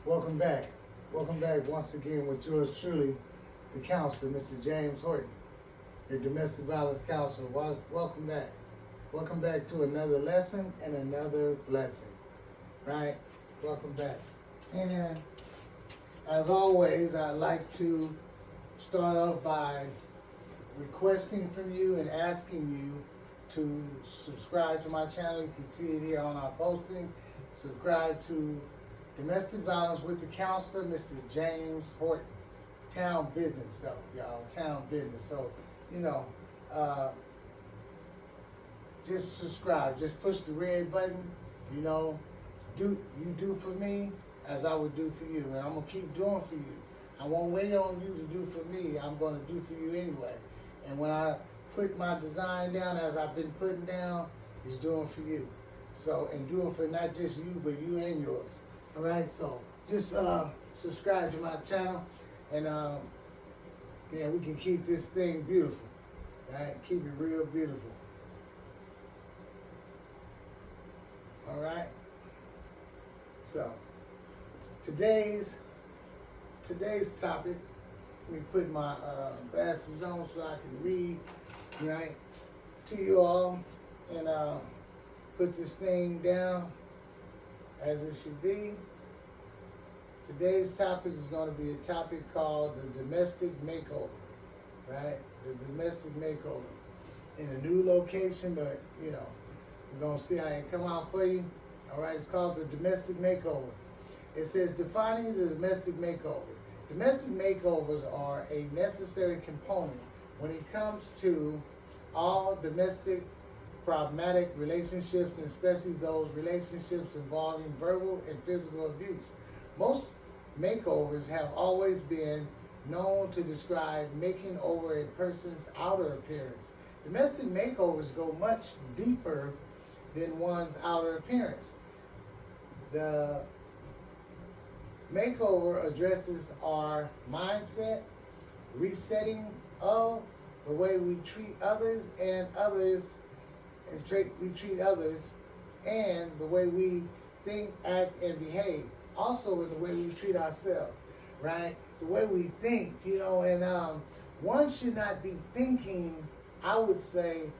Welcome back. Welcome back once again with yours truly, the counselor, Mr. James Horton, your domestic violence counselor. Welcome back. Welcome back to another lesson and another blessing. Right? Welcome back. And as always, I'd like to start off by requesting from you and asking you to subscribe to my channel. You can see it here on our posting. Subscribe to Domestic Violence with the Counselor, Mr. James Horton. Town business, though, y'all. Town business. So, just subscribe. Just push the red button. Do for me as I would do for you. And I'm going to keep doing for you. I won't wait on you to do for me. I'm going to do for you anyway. And when I put my design down, as I've been putting down, it's doing for you. So, and doing for not just you, but you and yours. All right, so just subscribe to my channel, and we can keep this thing beautiful, right? Keep it real beautiful. All right. So today's topic. Let me put my glasses on so I can read, right, to you all, and put this thing down as it should be. Today's topic is going to be a topic called the domestic makeover, right? The domestic makeover in a new location, but we're going to see how it come out for you. All right, it's called the domestic makeover. It says, defining the domestic makeover. Domestic makeovers are a necessary component when it comes to all domestic problematic relationships, and especially those relationships involving verbal and physical abuse. Most makeovers have always been known to describe making over a person's outer appearance. Domestic makeovers go much deeper than one's outer appearance. The makeover addresses our mindset, resetting of the way we treat others, we treat others, and the way we think, act, and behave. Also in the way we treat ourselves, right? The way we think, and one should not be thinking, I would say,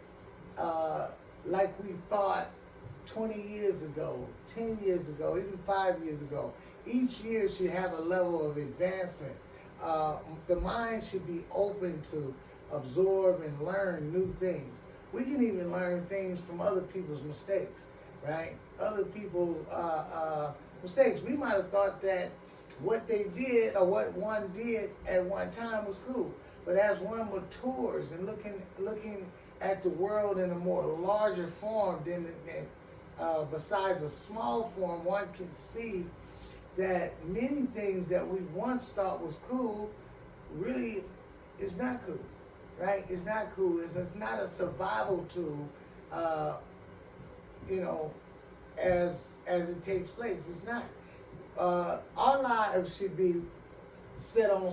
like we thought 20 years ago, 10 years ago, even 5 years ago. Each year should have a level of advancement. The mind should be open to absorb and learn new things. We can even learn things from other people's mistakes, right? Other people's mistakes. We might have thought that what they did or what one did at one time was cool. But as one matures and looking at the world in a more larger form than besides a small form, one can see that many things that we once thought was cool really is not cool. Right? It's not cool. It's not a survival tool, as it takes place. It's not. Our lives should be set on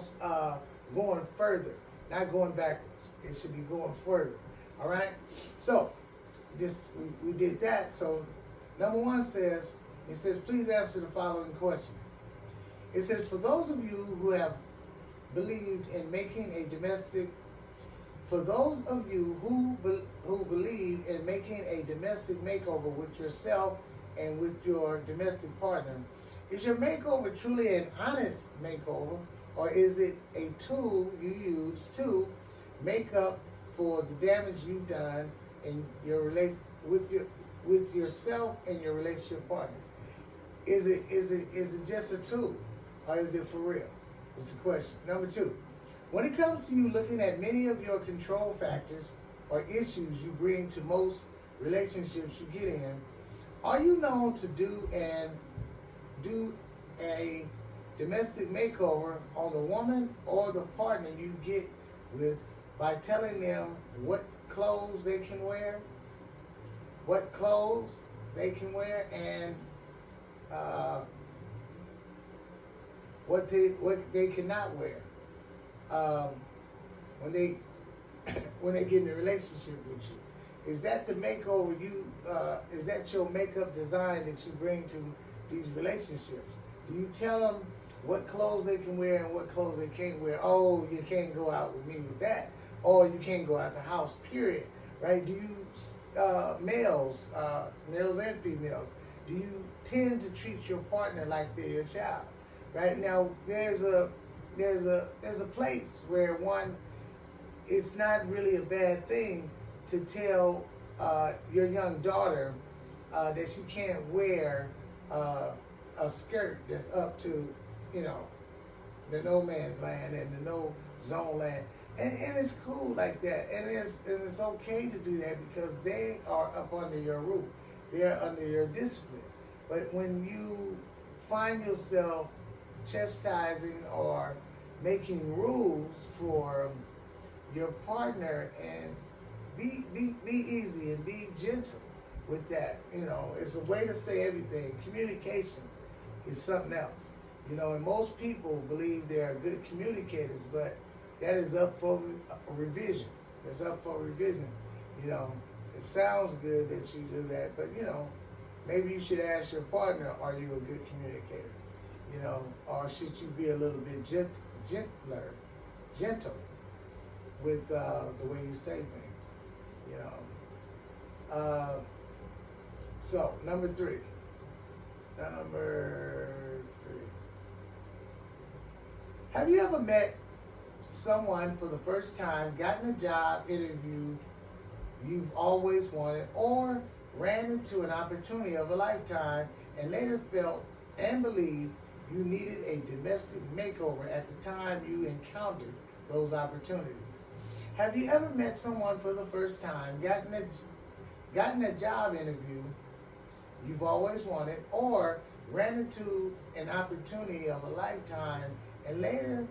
going further, not going backwards. It should be going further. All right? So, we did that. So, number one says, please answer the following question. It says, for those of you who have believed in making a domestic makeover with yourself and with your domestic partner, is your makeover truly an honest makeover, or is it a tool you use to make up for the damage you've done in your with yourself and your relationship partner? Is it just a tool, or is it for real? It's a question. Number two. When it comes to you looking at many of your control factors or issues you bring to most relationships you get in, are you known to do a domestic makeover on the woman or the partner you get with by telling them what clothes they can wear, and what they cannot wear? When they get in a relationship with you, is that the makeover is that your makeup design that you bring to these relationships? Do you tell them what clothes they can wear and what clothes they can't wear? Oh, you can't go out with me with that. Or you can't go out the house, period. Right? Do you, males and females, do you tend to treat your partner like they're your child? Right? Now, there's a place where one, it's not really a bad thing to tell your young daughter that she can't wear a skirt that's up to, you know, the no man's land and the no zone land. And it's cool like that. And it's okay to do that because they are up under your roof. They're under your discipline. But when you find yourself chastising or making rules for your partner, and be easy and be gentle with that. You know, it's a way to say everything. Communication is something else. You know, and most people believe they are good communicators, but that is up for revision. It's up for revision. You know, it sounds good that you do that, but you know, maybe you should ask your partner, are you a good communicator? You know, or should you be a little bit gentle with the way you say things, you know. So, number three. Have you ever met someone for the first time, gotten a job interview you've always wanted, or ran into an opportunity of a lifetime and later felt and believed you needed a domestic makeover at the time you encountered those opportunities? Have you ever met someone for the first time, gotten a job interview you've always wanted, or ran into an opportunity of a lifetime and later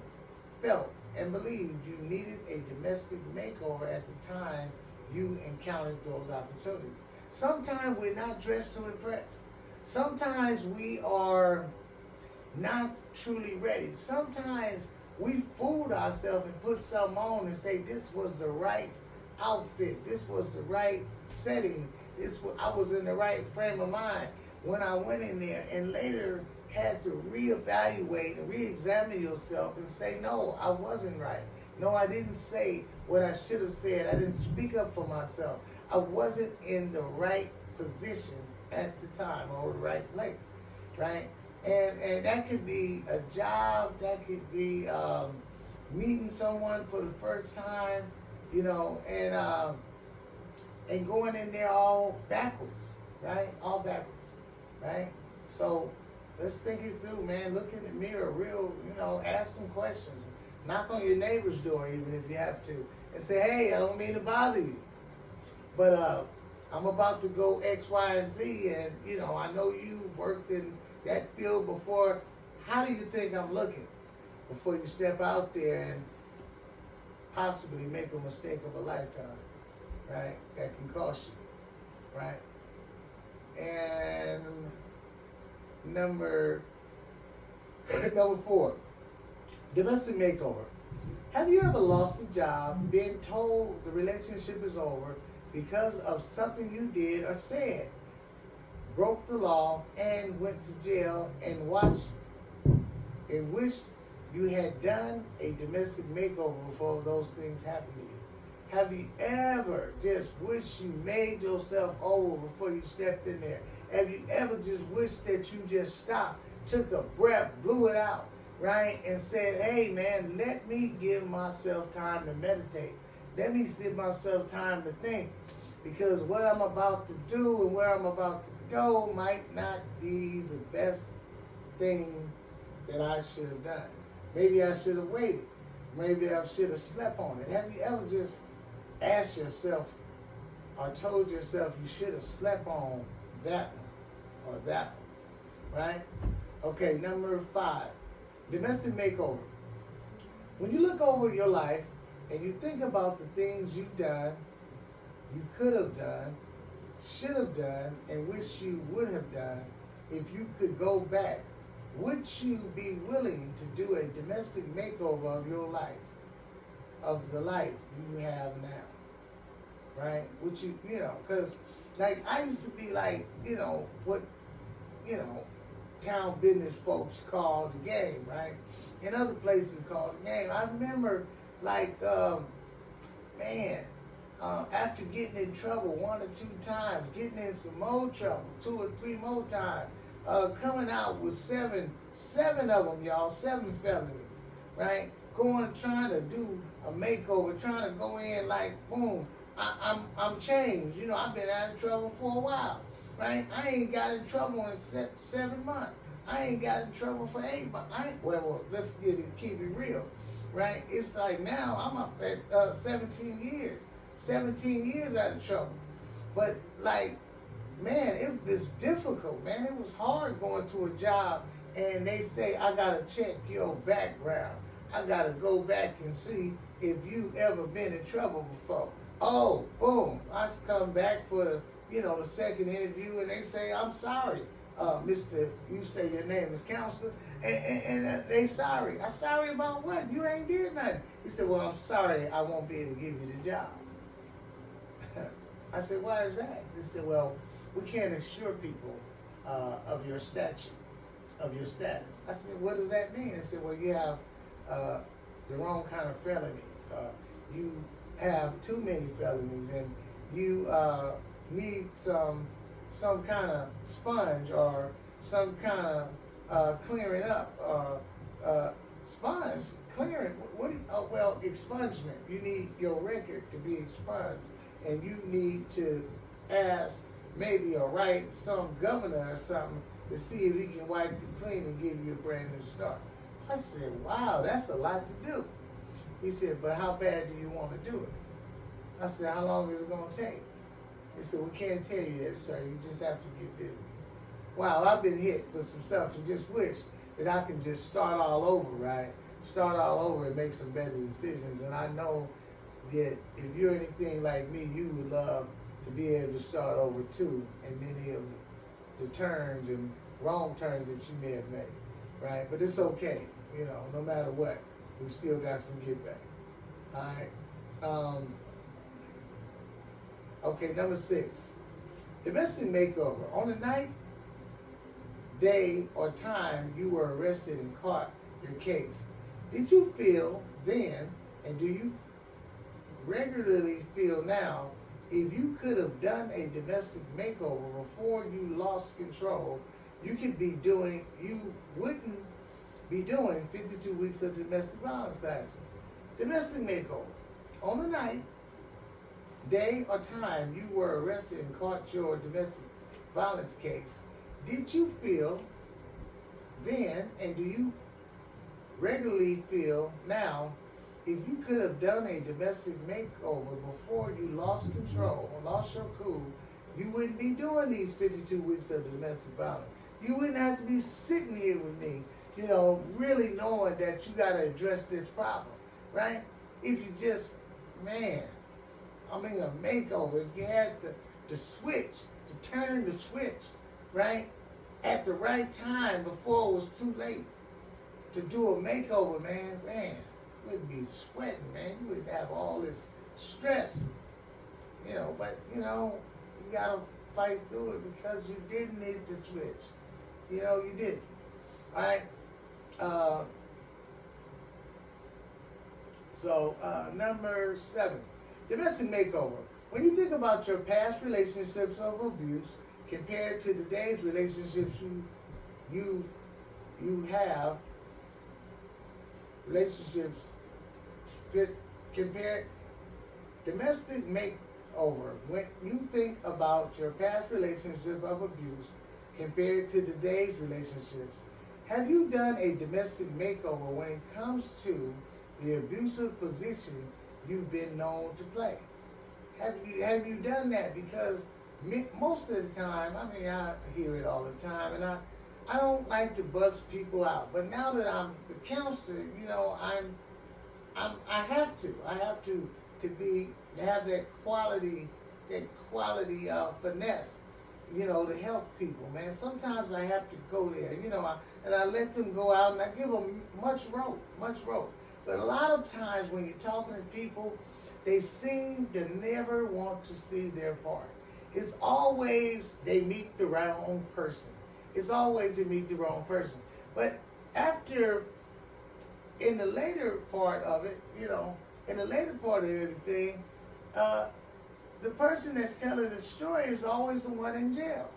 felt and believed you needed a domestic makeover at the time you encountered those opportunities? Sometimes we're not dressed to impress. Sometimes we are not truly ready. Sometimes we fooled ourselves and put something on and say this was the right outfit, this was the right setting, I was in the right frame of mind when I went in there, and later had to reevaluate and re-examine yourself and say, no, I wasn't right. No, I didn't say what I should have said. I didn't speak up for myself. I wasn't in the right position at the time or the right place, right? And that could be a job, that could be meeting someone for the first time, you know, and going in there all backwards, right? All backwards, right? So let's think it through, man. Look in the mirror, ask some questions. Knock on your neighbor's door even if you have to, and say, hey, I don't mean to bother you, but I'm about to go X, Y, and Z, and I know you've worked in that field before. How do you think I'm looking? Before you step out there and possibly make a mistake of a lifetime, right? That can cost you, right? And number 4, domestic makeover. Have you ever lost a job, been told the relationship is over because of something you did or said, broke the law, and went to jail, and wished you had done a domestic makeover before those things happened to you? Have you ever just wished you made yourself over before you stepped in there? Have you ever just wished that you just stopped, took a breath, blew it out, right? And said, hey man, let me give myself time to meditate. Let me give myself time to think, because what I'm about to do and where I'm about to go might not be the best thing that I should have done. Maybe I should have waited. Maybe I should have slept on it. Have you ever just asked yourself or told yourself you should have slept on that one or that one, right? Okay, number 5, domestic makeover. When you look over your life and you think about the things you've done, you could have done, should have done, and wish you would have done, if you could go back, would you be willing to do a domestic makeover of your life, of the life you have now, right? Would you, because like I used to be like, town business folks call the game, right? And other places call the game. I remember, like, after getting in trouble 1 or 2 times, getting in some more trouble 2 or 3 more times, coming out with seven of them, y'all, 7 felonies, right? Trying to do a makeover, trying to go in like, boom, I'm changed. You know, I've been out of trouble for a while, right? I ain't got in trouble in 7 months. I ain't got in trouble for 8 months. Well, let's keep it real, right? It's like now I'm up at 17 years. 17 years out of trouble. But like, man, it was difficult, man. It was hard going to a job and they say, I gotta check your background. I gotta go back and see if you ever been in trouble before. Oh, boom. I come back for the second interview and they say, I'm sorry, Mr. You say your name is counselor, and they sorry. I'm sorry about what? You ain't did nothing. He said, well, I'm sorry, I won't be able to give you the job. I said, why is that? They said, well, we can't assure people of your status. I said, what does that mean? They said, well, you have the wrong kind of felonies. You have too many felonies, and you need some kind of sponge or some kind of clearing up. Sponge clearing. Well, expungement. You need your record to be expunged. And you need to ask maybe some governor or something to see if he can wipe you clean and give you a brand new start. I said, wow, that's a lot to do. He said, but how bad do you want to do it? I said, how long is it going to take? He said, we can't tell you that, sir. You just have to get busy. Wow, I've been hit with some stuff and just wish that I can just start all over, right? Start all over and make some better decisions. And I know that if you're anything like me, you would love to be able to start over too in many of the turns and wrong turns that you may have made, right? But it's okay, no matter what, we still got some give back, all right? Okay, number 6, domestic makeover. On the night, day, or time you were arrested and caught your case, did you feel then, and do you regularly feel now, if you could have done a domestic makeover before you lost control, you wouldn't be doing 52 weeks of domestic violence classes. Domestic makeover. On the night, day, or time you were arrested and caught your domestic violence case, did you feel then, and do you regularly feel now, if you could have done a domestic makeover before you lost control or lost your cool, you wouldn't be doing these 52 weeks of domestic violence. You wouldn't have to be sitting here with me, really knowing that you got to address this problem, right? If you just, a makeover, if you had the switch, to turn the switch, right, at the right time before it was too late to do a makeover, man, you wouldn't be sweating, man. You wouldn't have all this stress, but, you got to fight through it because you didn't need the switch. You didn't, all right? Number 7, domestic makeover. When you think about your past relationships of abuse compared to today's relationships you have, compare domestic makeover. When you think about your past relationship of abuse compared to today's relationships, have you done a domestic makeover when it comes to the abusive position you've been known to play? Have you done that? Because most of the time, I hear it all the time, and I don't like to bust people out. But now that I'm the counselor, I have to have that quality finesse, to help people, man. Sometimes I have to go there, and I let them go out and I give them much rope. But a lot of times when you're talking to people, they seem to never want to see their part. It's always they meet the wrong person. it's always to meet the wrong person. But after, in the later part of it, in the later part of everything, the person that's telling the story is always the one in jail.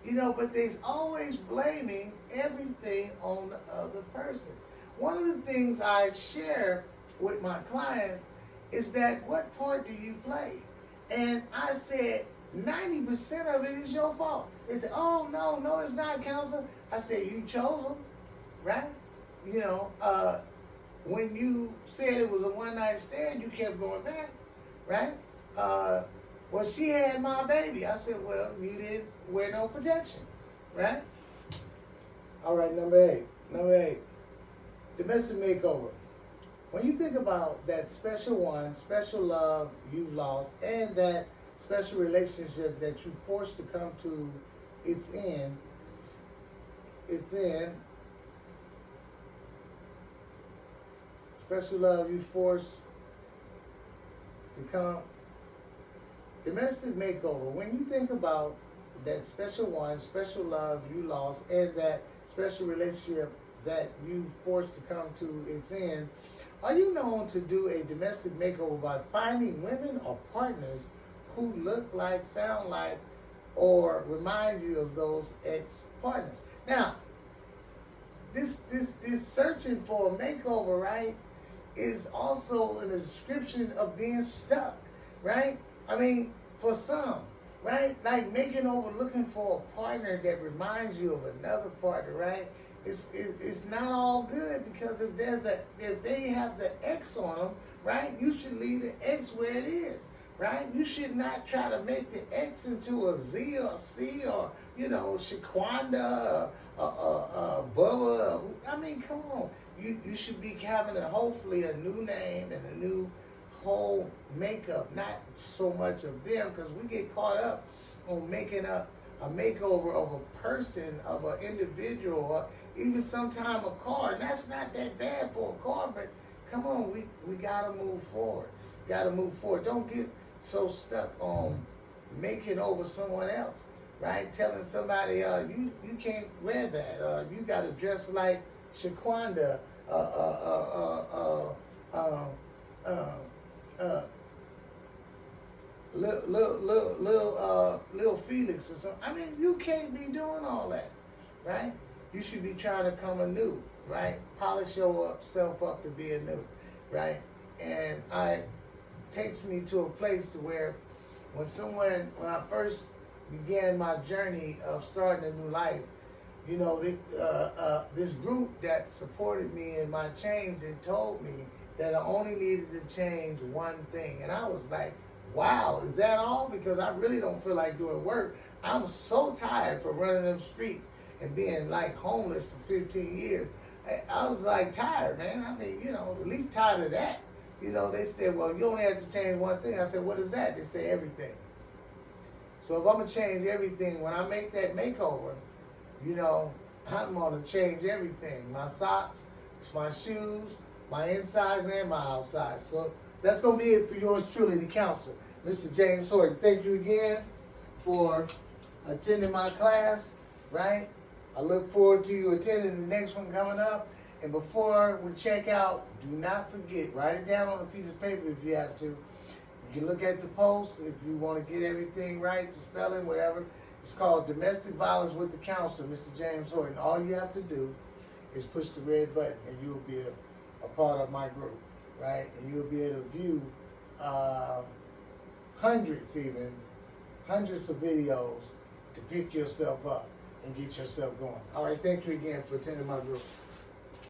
But they're always blaming everything on the other person. One of the things I share with my clients is that, what part do you play? And I said, 90% of it is your fault. They said, oh, no, it's not, counselor. I said, you chose them, right? When you said it was a one-night stand, you kept going back, right? Well, she had my baby. I said, well, you didn't wear no protection, right? All right, number eight, domestic makeover. When you think about that special one, special love you've lost, and that special relationship that you forced to come to its end, special love you forced to come, domestic makeover. When you think about that special one, special love you lost, and that special relationship that you forced to come to its end, are you known to do a domestic makeover by finding women or partners who look like, sound like, or remind you of those ex-partners? Now, this searching for a makeover, right, is also a description of being stuck, right? I mean, for some, right? Like making over, looking for a partner that reminds you of another partner, right? It's not all good, because if they have the X on them, right, you should leave the X where it is, right? You should not try to make the X into a Z or C or, Shaquanda, Bubba. I mean, come on. You should be having hopefully a new name and a new whole makeup, not so much of them, because we get caught up on making up a makeover of a person, of an individual, or even sometime a car. And that's not that bad for a car, but come on, we gotta move forward. Don't get so stuck on making over someone else, right? Telling somebody, you can't wear that. You gotta dress like Shaquanda, little Felix or something. I mean, you can't be doing all that, right? You should be trying to come anew, right? Polish yourself up to be anew, right? And it takes me to a place to where when I first began my journey of starting a new life, this group that supported me in my change, and told me that I only needed to change one thing. And I was like, wow, is that all? Because I really don't feel like doing work. I'm so tired from running them streets and being like homeless for 15 years. I was like tired, man. I mean, at least tired of that. They said, well, you only have to change one thing. I said, what is that? They say everything. So if I'm going to change everything, when I make that makeover, I'm going to change everything. My socks, my shoes, my insides and my outsides. So that's going to be it for yours truly, the counselor, Mr. James Horton. Thank you again for attending my class, right? I look forward to you attending the next one coming up. And before we check out, do not forget, write it down on a piece of paper if you have to. You can look at the post if you want to get everything right, the spelling, whatever. It's called Domestic Violence with the Counselor, Mr. James Horton. All you have to do is push the red button, and you'll be a part of my group, right? And you'll be able to view hundreds of videos to pick yourself up and get yourself going. All right, thank you again for attending my group.